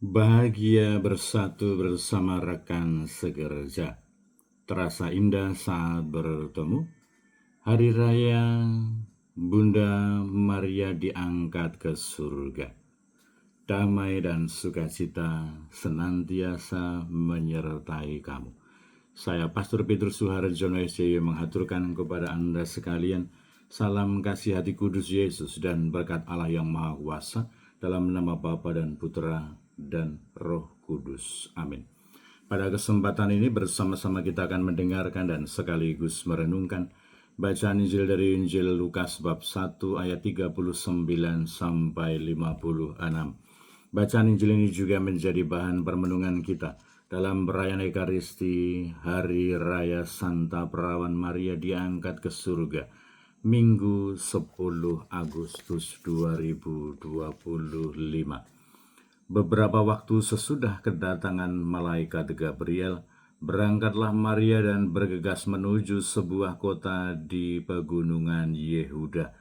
Bahagia bersatu bersama rekan sekerja. Terasa indah saat bertemu. Hari Raya Bunda Maria diangkat ke surga. Damai dan sukacita senantiasa menyertai kamu. Saya Pastor Petrus Suharjono SJY mengaturkan kepada Anda sekalian salam kasih hati kudus Yesus dan berkat Allah yang Maha Kuasa dalam nama Bapa dan Putra dan Roh Kudus. Amin. Pada kesempatan ini bersama-sama kita akan mendengarkan dan sekaligus merenungkan bacaan Injil dari Injil Lukas bab 1 ayat 39 sampai 56. Bacaan Injil ini juga menjadi bahan permenungan kita dalam perayaan Ekaristi Hari Raya Santa Perawan Maria diangkat ke surga, Minggu 10 Agustus 2025. Beberapa waktu sesudah kedatangan malaikat Gabriel, berangkatlah Maria dan bergegas menuju sebuah kota di pegunungan Yehuda.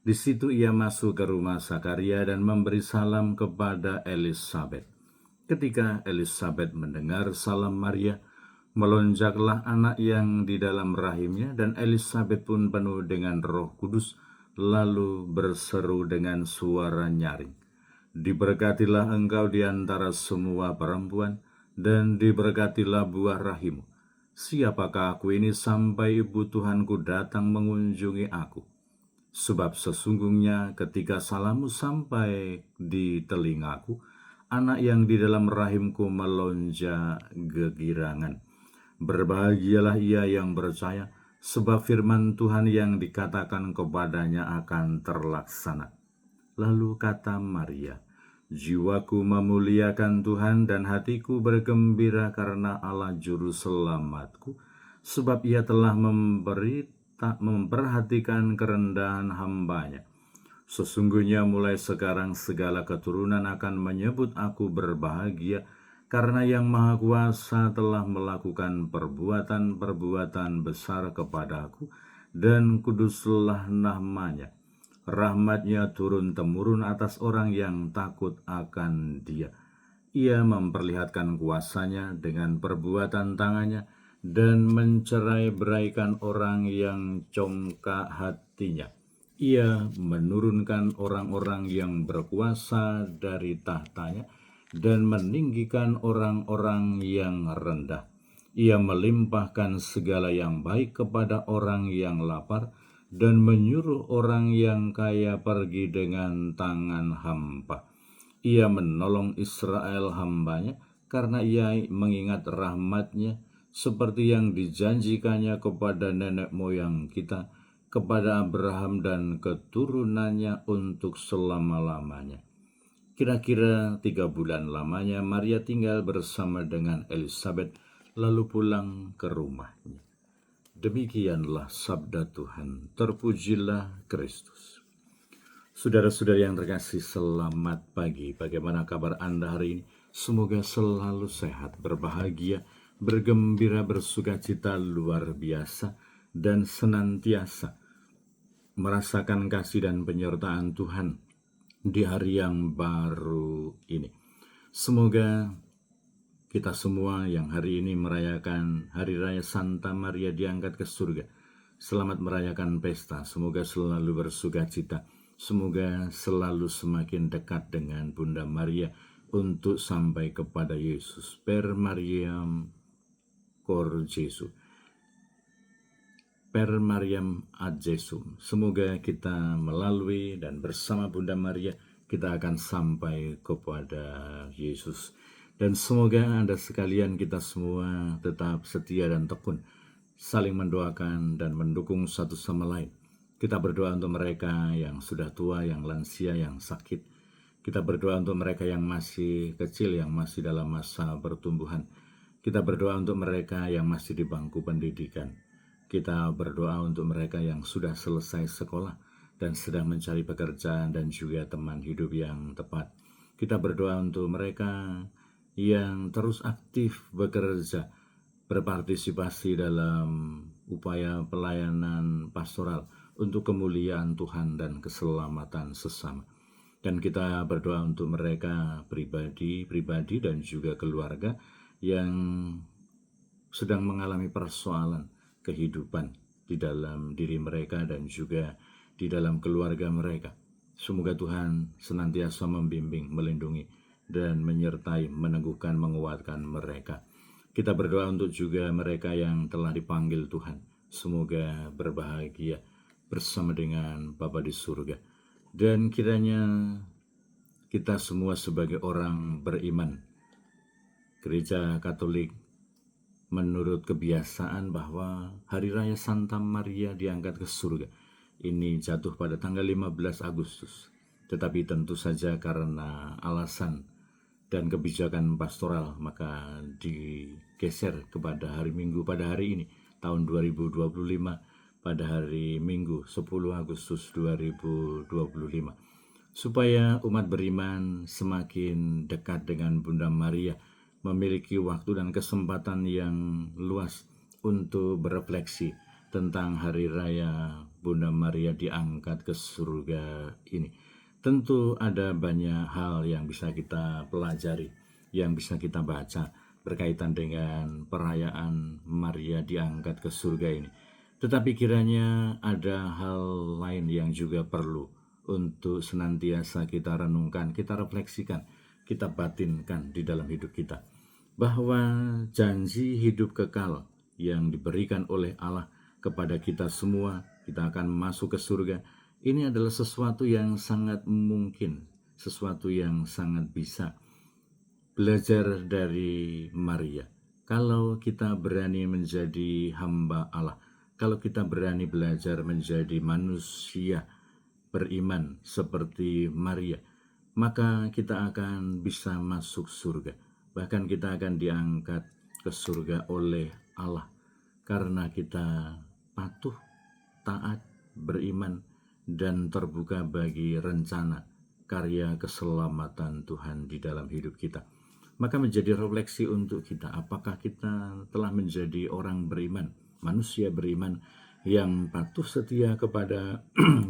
Di situ ia masuk ke rumah Zakaria dan memberi salam kepada Elisabet. Ketika Elisabet mendengar salam Maria, melonjaklah anak yang di dalam rahimnya, dan Elisabet pun penuh dengan Roh Kudus, lalu berseru dengan suara nyaring, "Diberkatilah engkau di antara semua perempuan, dan diberkatilah buah rahimmu. Siapakah aku ini sampai ibu Tuhanku datang mengunjungi aku? Sebab sesungguhnya ketika salammu sampai di telingaku, anak yang di dalam rahimku melonjak kegirangan. Berbahagialah ia yang percaya, sebab firman Tuhan yang dikatakan kepadanya akan terlaksana." Lalu kata Maria, "Jiwaku memuliakan Tuhan dan hatiku bergembira karena Allah Juru Selamatku, sebab ia telah memperhatikan kerendahan hambanya. Sesungguhnya mulai sekarang segala keturunan akan menyebut aku berbahagia, karena Yang Maha Kuasa telah melakukan perbuatan-perbuatan besar kepadaku, dan kuduslah namanya. Rahmatnya turun-temurun atas orang yang takut akan Dia. Ia memperlihatkan kuasanya dengan perbuatan tangannya dan mencerai-beraikan orang yang congkak hatinya. Ia menurunkan orang-orang yang berkuasa dari tahtanya dan meninggikan orang-orang yang rendah. Ia melimpahkan segala yang baik kepada orang yang lapar dan menyuruh orang yang kaya pergi dengan tangan hampa. Ia menolong Israel hambanya karena ia mengingat rahmatnya seperti yang dijanjikannya kepada nenek moyang kita, kepada Abraham dan keturunannya untuk selama-lamanya. Kira-kira 3 bulan lamanya Maria tinggal bersama dengan Elisabet, lalu pulang ke rumahnya. Demikianlah sabda Tuhan. Terpujilah Kristus. Saudara-saudara yang terkasih, selamat pagi. Bagaimana kabar Anda hari ini? Semoga selalu sehat, berbahagia, bergembira, bersukacita luar biasa, dan senantiasa merasakan kasih dan penyertaan Tuhan di hari yang baru ini. Semoga kita semua yang hari ini merayakan Hari Raya Santa Maria diangkat ke surga, selamat merayakan pesta. Semoga selalu bersukacita. Semoga selalu semakin dekat dengan Bunda Maria untuk sampai kepada Yesus. Per Mariam cor Jesu. Per Mariam ad Jesum. Semoga kita melalui dan bersama Bunda Maria kita akan sampai kepada Yesus. Dan semoga Anda sekalian, kita semua tetap setia dan tekun, saling mendoakan dan mendukung satu sama lain. Kita berdoa untuk mereka yang sudah tua, yang lansia, yang sakit. Kita berdoa untuk mereka yang masih kecil, yang masih dalam masa pertumbuhan. Kita berdoa untuk mereka yang masih di bangku pendidikan. Kita berdoa untuk mereka yang sudah selesai sekolah dan sedang mencari pekerjaan dan juga teman hidup yang tepat. Kita berdoa untuk mereka yang terus aktif bekerja, berpartisipasi dalam upaya pelayanan pastoral untuk kemuliaan Tuhan dan keselamatan sesama. Dan kita berdoa untuk mereka pribadi dan juga keluarga yang sedang mengalami persoalan kehidupan di dalam diri mereka dan juga di dalam keluarga mereka. Semoga Tuhan senantiasa membimbing, melindungi, dan menyertai, meneguhkan, menguatkan mereka. Kita berdoa untuk juga mereka yang telah dipanggil Tuhan. Semoga berbahagia bersama dengan Bapa di surga. Dan kiranya kita semua sebagai orang beriman, Gereja Katolik menurut kebiasaan bahwa Hari Raya Santa Maria diangkat ke surga ini jatuh pada tanggal 15 Agustus. Tetapi tentu saja karena alasan dan kebijakan pastoral maka digeser kepada hari Minggu pada hari ini tahun 2025 pada hari Minggu 10 Agustus 2025 supaya umat beriman semakin dekat dengan Bunda Maria, memiliki waktu dan kesempatan yang luas untuk berefleksi tentang hari raya Bunda Maria diangkat ke surga ini. Tentu ada banyak hal yang bisa kita pelajari, yang bisa kita baca berkaitan dengan perayaan Maria diangkat ke surga ini. Tetapi kiranya ada hal lain yang juga perlu untuk senantiasa kita renungkan, kita refleksikan, kita batinkan di dalam hidup kita. Bahwa janji hidup kekal yang diberikan oleh Allah kepada kita semua, kita akan masuk ke surga, ini adalah sesuatu yang sangat mungkin, sesuatu yang sangat bisa belajar dari Maria. Kalau kita berani menjadi hamba Allah, kalau kita berani belajar menjadi manusia beriman seperti Maria, maka kita akan bisa masuk surga. Bahkan kita akan diangkat ke surga oleh Allah karena kita patuh, taat, beriman, dan terbuka bagi rencana karya keselamatan Tuhan di dalam hidup kita. Maka menjadi refleksi untuk kita, apakah kita telah menjadi orang beriman, manusia beriman yang patuh setia kepada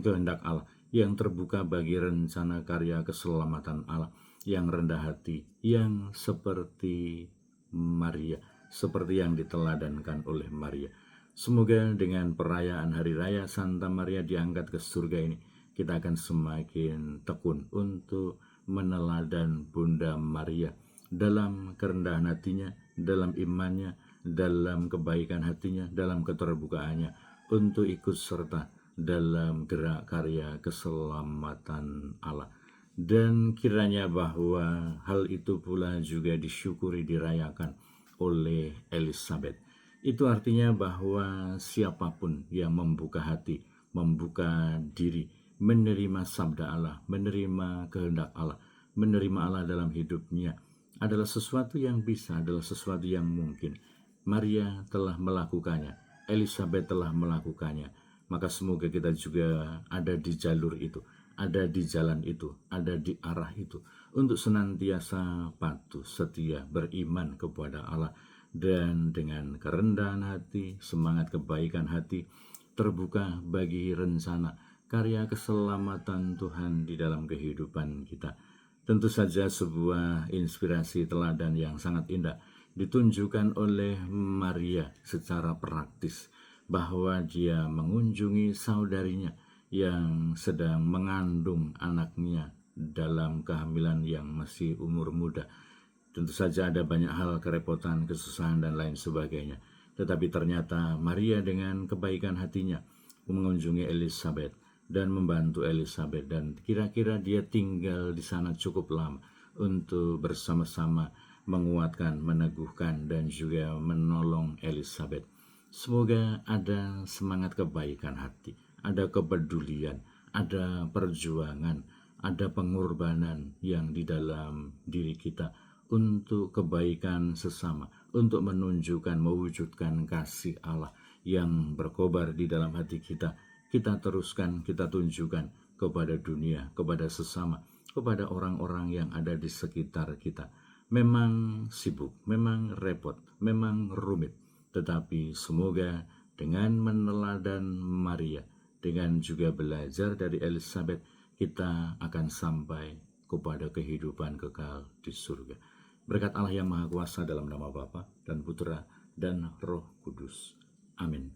kehendak Allah, yang terbuka bagi rencana karya keselamatan Allah, yang rendah hati, yang seperti Maria, seperti yang diteladankan oleh Maria. Semoga dengan perayaan Hari Raya Santa Maria diangkat ke surga ini, kita akan semakin tekun untuk meneladan Bunda Maria dalam kerendahan hatinya, dalam imannya, dalam kebaikan hatinya, dalam keterbukaannya untuk ikut serta dalam gerak karya keselamatan Allah. Dan kiranya bahwa hal itu pula juga disyukuri, dirayakan oleh Elizabeth. Itu artinya bahwa siapapun yang membuka hati, membuka diri, menerima sabda Allah, menerima kehendak Allah, menerima Allah dalam hidupnya, adalah sesuatu yang bisa, adalah sesuatu yang mungkin. Maria telah melakukannya, Elizabeth telah melakukannya. Maka semoga kita juga ada di jalur itu, ada di jalan itu, ada di arah itu, untuk senantiasa patuh, setia, beriman kepada Allah, dan dengan kerendahan hati, semangat kebaikan hati, terbuka bagi rencana karya keselamatan Tuhan di dalam kehidupan kita. Tentu saja sebuah inspirasi teladan yang sangat indah ditunjukkan oleh Maria secara praktis, bahwa dia mengunjungi saudarinya yang sedang mengandung anaknya dalam kehamilan yang masih umur muda. Tentu saja ada banyak hal, kerepotan, kesusahan, dan lain sebagainya. Tetapi ternyata Maria dengan kebaikan hatinya mengunjungi Elizabeth dan membantu Elizabeth, dan kira-kira dia tinggal di sana cukup lama untuk bersama-sama menguatkan, meneguhkan, dan juga menolong Elizabeth. Semoga ada semangat kebaikan hati, ada kepedulian, ada perjuangan, ada pengorbanan yang di dalam diri kita untuk kebaikan sesama, untuk menunjukkan, mewujudkan kasih Allah yang berkobar di dalam hati kita. Kita teruskan, kita tunjukkan kepada dunia, kepada sesama, kepada orang-orang yang ada di sekitar kita. Memang sibuk, memang repot, memang rumit, tetapi semoga dengan meneladan Maria, dengan juga belajar dari Elizabeth, kita akan sampai kepada kehidupan kekal di surga. Berkat Allah yang Maha Kuasa dalam nama Bapa dan Putra dan Roh Kudus. Amin.